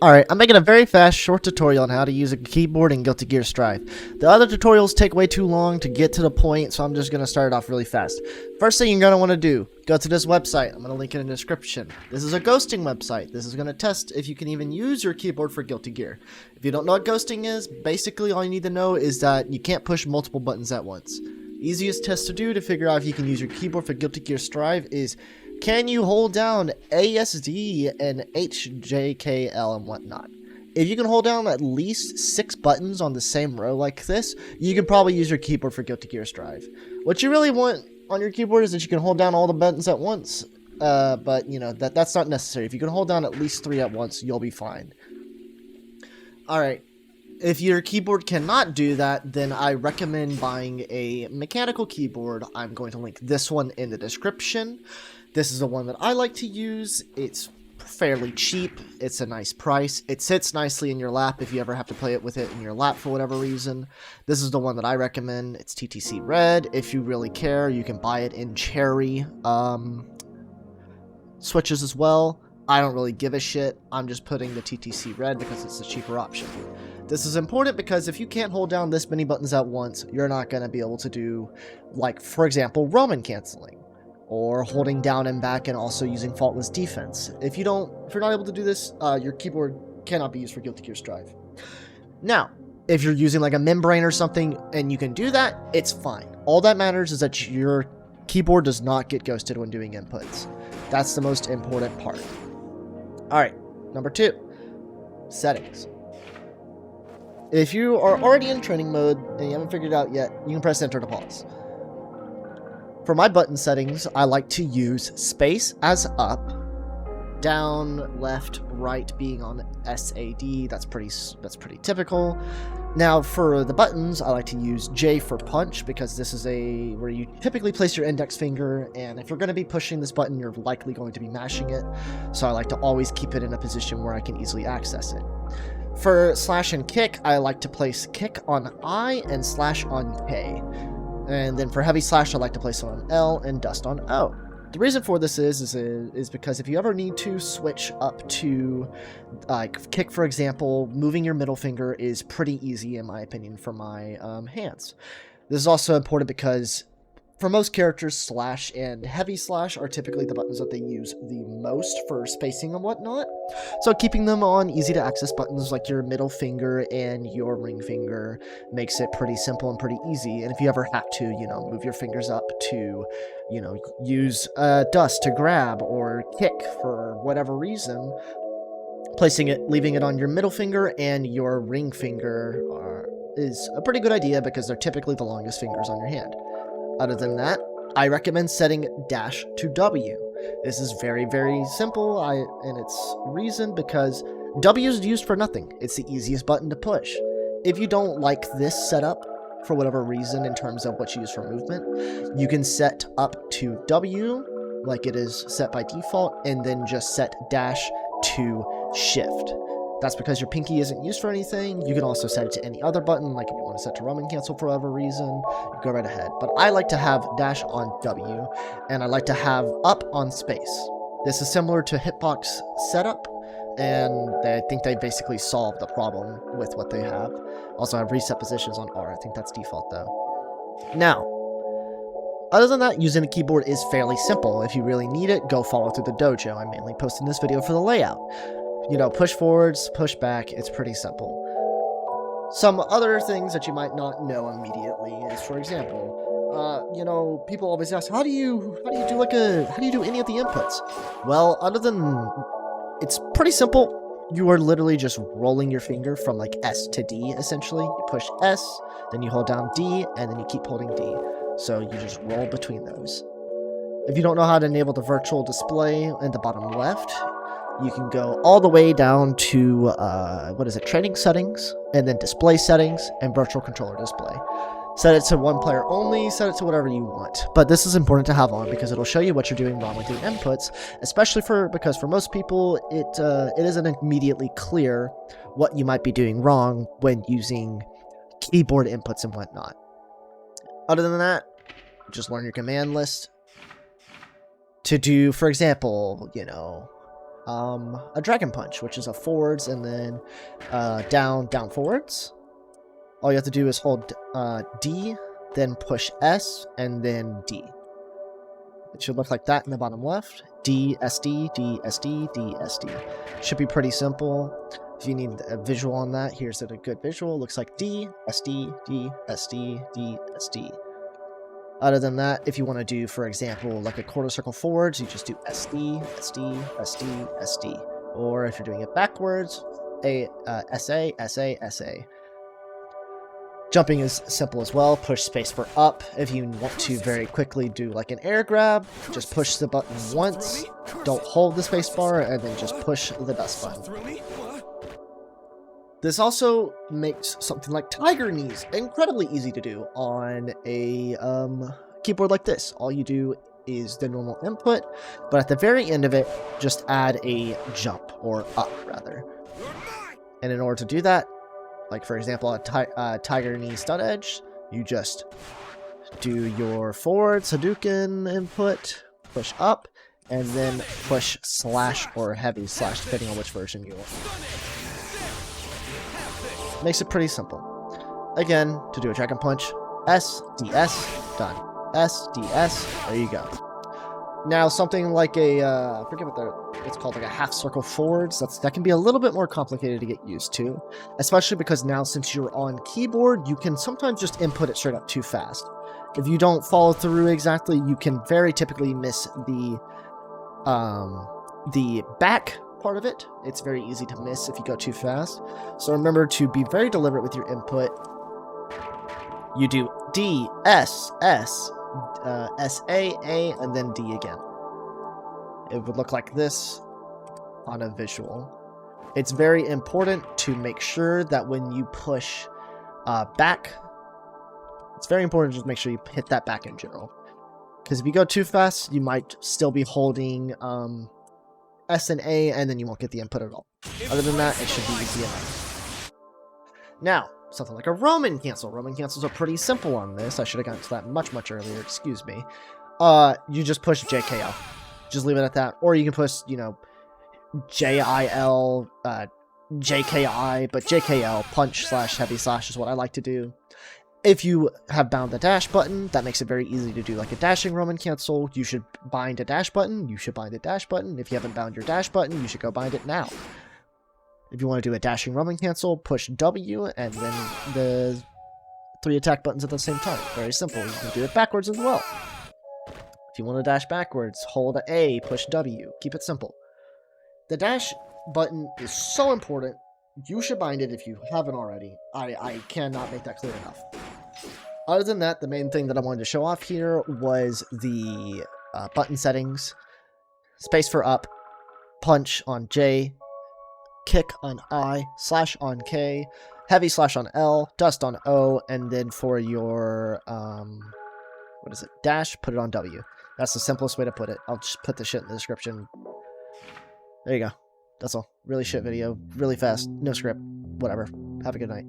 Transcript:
Alright, I'm making a very fast, short tutorial on how to use a keyboard in Guilty Gear Strive. The other tutorials take way too long to get to the point, so I'm just going to start it off really fast. First thing you're going to want to do, go to this website. I'm going to link it in the description. This is a ghosting website. This is going to test if you can even use your keyboard for Guilty Gear. If you don't know what ghosting is, basically all you need to know is that you can't push multiple buttons at once. Easiest test to do to figure out if you can use your keyboard for Guilty Gear Strive is, can you hold down ASD and HJKL and whatnot? If you can hold down at least 6 buttons on the same row like this, you can probably use your keyboard for Guilty Gear Strive. What you really want on your keyboard is that you can hold down all the buttons at once, but you know, that's not necessary. If you can hold down at least 3 at once, you'll be fine. Alright, if your keyboard cannot do that, then I recommend buying a mechanical keyboard. I'm going to link this one in the description. This is the one that I like to use. It's fairly cheap. It's a nice price. It sits nicely in your lap if you ever have to play it with it in your lap for whatever reason. This is the one that I recommend. It's TTC Red. If you really care, you can buy it in cherry switches as well. I don't really give a shit. I'm just putting the TTC Red because it's a cheaper option. This is important because if you can't hold down this many buttons at once, you're not going to be able to do, like, for example, Roman canceling, or holding down and back and also using faultless defense. If you're not able to do this, your keyboard cannot be used for Guilty Gear Strive. Now, if you're using like a membrane or something and you can do that, it's fine. All that matters is that your keyboard does not get ghosted when doing inputs. That's the most important part. Alright, number 2, settings. If you are already in training mode and you haven't figured it out yet, you can press enter to pause. For my button settings, I like to use space as up, down, left, right being on SAD. That's pretty typical. Now for the buttons, I like to use J for punch because this is where you typically place your index finger, and if you're going to be pushing this button, you're likely going to be mashing it. So I like to always keep it in a position where I can easily access it. For slash and kick, I like to place kick on I and slash on K. And then for heavy slash, I like to place it on L and dust on O. The reason for this is because if you ever need to switch up to kick, for example, moving your middle finger is pretty easy in my opinion for my hands. This is also important because for most characters, slash and heavy slash are typically the buttons that they use the most for spacing and whatnot. So keeping them on easy to access buttons like your middle finger and your ring finger makes it pretty simple and pretty easy. And if you ever have to, move your fingers up to, use dust to grab or kick for whatever reason, leaving it on your middle finger and your ring finger is a pretty good idea because they're typically the longest fingers on your hand. Other than that, I recommend setting dash to W. This is very, very simple, and it's reason because W is used for nothing. It's the easiest button to push. If you don't like this setup, for whatever reason in terms of what you use for movement, you can set up to W, like it is set by default, and then just set dash to shift. That's because your pinky isn't used for anything. You can also set it to any other button, like if you want to set to Roman cancel for whatever reason, go right ahead. But I like to have dash on W, and I like to have up on space. This is similar to hitbox setup, and I think they basically solved the problem with what they have. Also have reset positions on R. I think that's default though. Now, other than that, using a keyboard is fairly simple. If you really need it, go follow through the dojo. I'm mainly posting this video for the layout. Push forwards, push back, it's pretty simple. Some other things that you might not know immediately is, for example, people always ask, how do you do any of the inputs? Well, it's pretty simple. You are literally just rolling your finger from like S to D, essentially. You push S, then you hold down D, and then you keep holding D. So you just roll between those. If you don't know how to enable the virtual display in the bottom left, you can go all the way down to, training settings, and then display settings, and virtual controller display. Set it to one player only, set it to whatever you want. But this is important to have on because it'll show you what you're doing wrong with your inputs, especially because for most people, it isn't immediately clear what you might be doing wrong when using keyboard inputs and whatnot. Other than that, just learn your command list to do, for example, a dragon punch, which is a forwards and then down, down, forwards. All you have to do is hold D, then push S, and then D. It should look like that in the bottom left. D, SD, D, SD, D, SD. Should be pretty simple. If you need a visual on that, here's a good visual. Looks like D, SD, D, SD, D, SD. Other than that, if you want to do, for example, like a quarter circle forwards, you just do SD, SD, SD, SD. Or if you're doing it backwards, SA, SA, SA. Jumping is simple as well. Push space for up. If you want to very quickly do like an air grab, just push the button once. Don't hold the space bar, and then just push the dust button. This also makes something like tiger knees incredibly easy to do on a keyboard like this. All you do is the normal input, but at the very end of it, just add a jump, or up rather. And in order to do that, like for example, a tiger knee stud edge, you just do your forward Hadouken input, push up, and then push slash or heavy slash, depending on which version you want. Makes it pretty simple. Again, to do a dragon punch, S, DS, done. S, DS, there you go. Now something like a, I forget what it's called, like a half circle forwards, that can be a little bit more complicated to get used to. Especially because now since you're on keyboard, you can sometimes just input it straight up too fast. If you don't follow through exactly, you can very typically miss the back part of it. It's very easy to miss if you go too fast. So remember to be very deliberate with your input. You do D, S, S, S, A, and then D again. It would look like this on a visual. It's very important to make sure that when you push back, it's very important to just make sure you hit that back in general. Because if you go too fast, you might still be holding S and A, and then you won't get the input at all. Other than that, it should be easy enough. Now, something like a Roman cancel. Roman cancels are pretty simple on this. I should have gotten to that much earlier, excuse me. You just push JKL. Just leave it at that. Or you can push, you know, JIL, JKI, but JKL, punch slash heavy slash is what I like to do. If you have bound the dash button, that makes it very easy to do like a dashing Roman cancel. You should bind a dash button. You should bind a dash button. If you haven't bound your dash button, you should go bind it now. If you want to do a dashing Roman cancel, push W and then the 3 attack buttons at the same time. Very simple. You can do it backwards as well. If you want to dash backwards, hold A, push W. Keep it simple. The dash button is so important. You should bind it if you haven't already. I cannot make that clear enough. Other than that, the main thing that I wanted to show off here was the button settings. Space for up, punch on J, kick on I, slash on K, heavy slash on L, dust on O, and then for your, what is it, dash, put it on W. That's the simplest way to put it. I'll just put the shit in the description. There you go. That's all. Really shit video, really fast, no script, whatever. Have a good night.